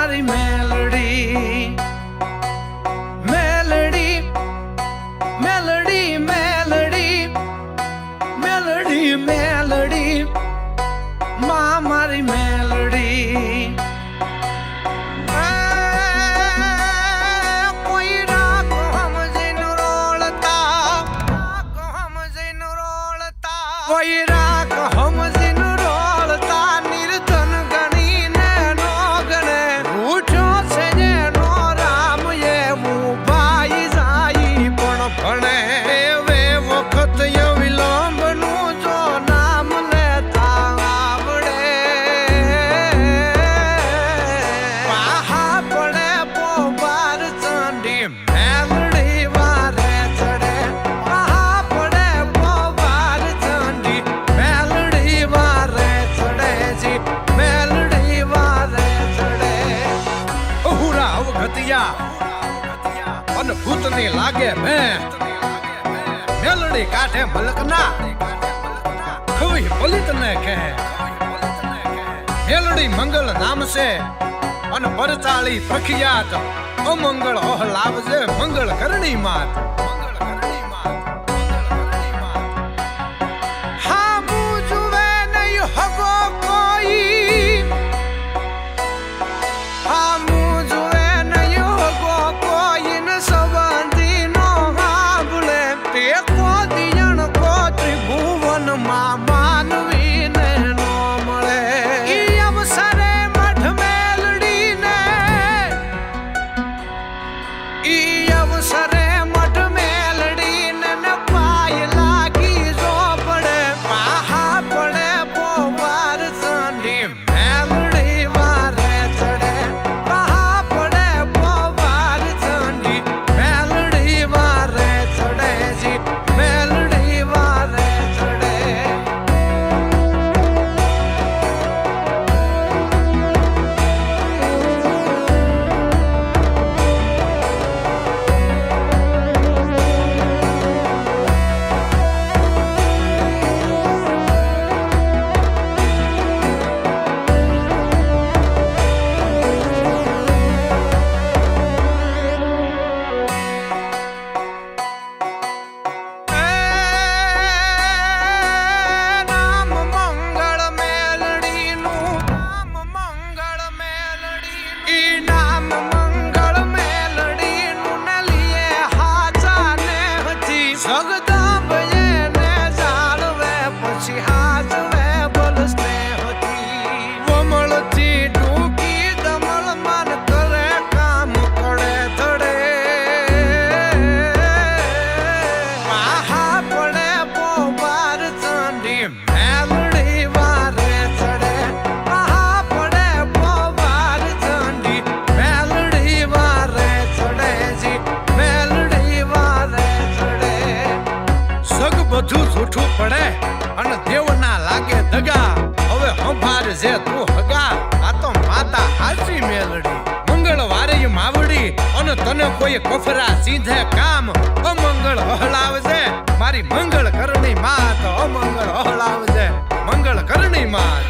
મારી મેલડી મેલડી મેલડી મેલડી મેલડી મેલડી માં મારી મેલડી કોઈ રાગ સમજીને રોળતા કોઈ રાગ સમજીને રોળતા નિર્ધન ગણીને નો ગણે રૂઠો છે જેનો રામ એવું ભાઈ જાય પણ ભણે એવે વખત વિલંબનું જો નામ લેતા આવડે પાહા પડે પોબાર ચંડી મેલડી વારે ચડે પાહા પડે પોબાર ચંડી મેલડી વારે ચડે જી મેલડી વારે ચડે હુરા અવગતિયા અને ભૂતની લાગે મેં મેલડી કાઢે મલકના ખવી પલિત ને કહે મેલડી મંગલ નામ છે અને પરચાળી પ્રખ્યાત અમંગળ ઓહલાવજે મંગળ કરણી માત હા મુજવે નહીં હગો કોઈ હા મુજવે નહીં હગો કોઈ ન સંબંધી નો હાંભળે તે કોદિયણ કો ત્રિભુવન માં માનવી ને નો મળે ઈ અવસરે મઠ મેલડી ને ઈ અવસરે મઠ મેલડી ને પાય લાગી જો પડે પાહા પડે પોવાર ચંડી મેલડી વારે ચડે પાહા પડે પોવાર ચંડી મેલડી વારે ચડે જી મેલડી વારે ચડે નામ મંગળ મેલડીનું નામ મંગળ મેલડી ઈ નામ મંગળ મેલડીનું ને લીએ હાચા ને હતી જગદંબ એને જાળવે પછી હાચવે બોલ સ્નેહથી વમળથી ડૂકી દમળ મન કરે કામ કરે ધડે પાહા પડે પોબાર ચંડી મેલડી વારે ચડે પાહા પડે પોબાર ચંડી મેલડી વારે ચડે જી મેલડી વારે ચડે સગ બધું જૂઠું પડે અને દેવના લાગે દગા હવે સંભાર જે તું હગા આ તો માતા હાચી મેલડી મંગળવારે માવડી અને તને કોઈ કફરા સીધે કામ અમંગળ હલાવજે મારી મંગળ કરણી માત અમંગળ હલાવજે મંગળ કરણી માત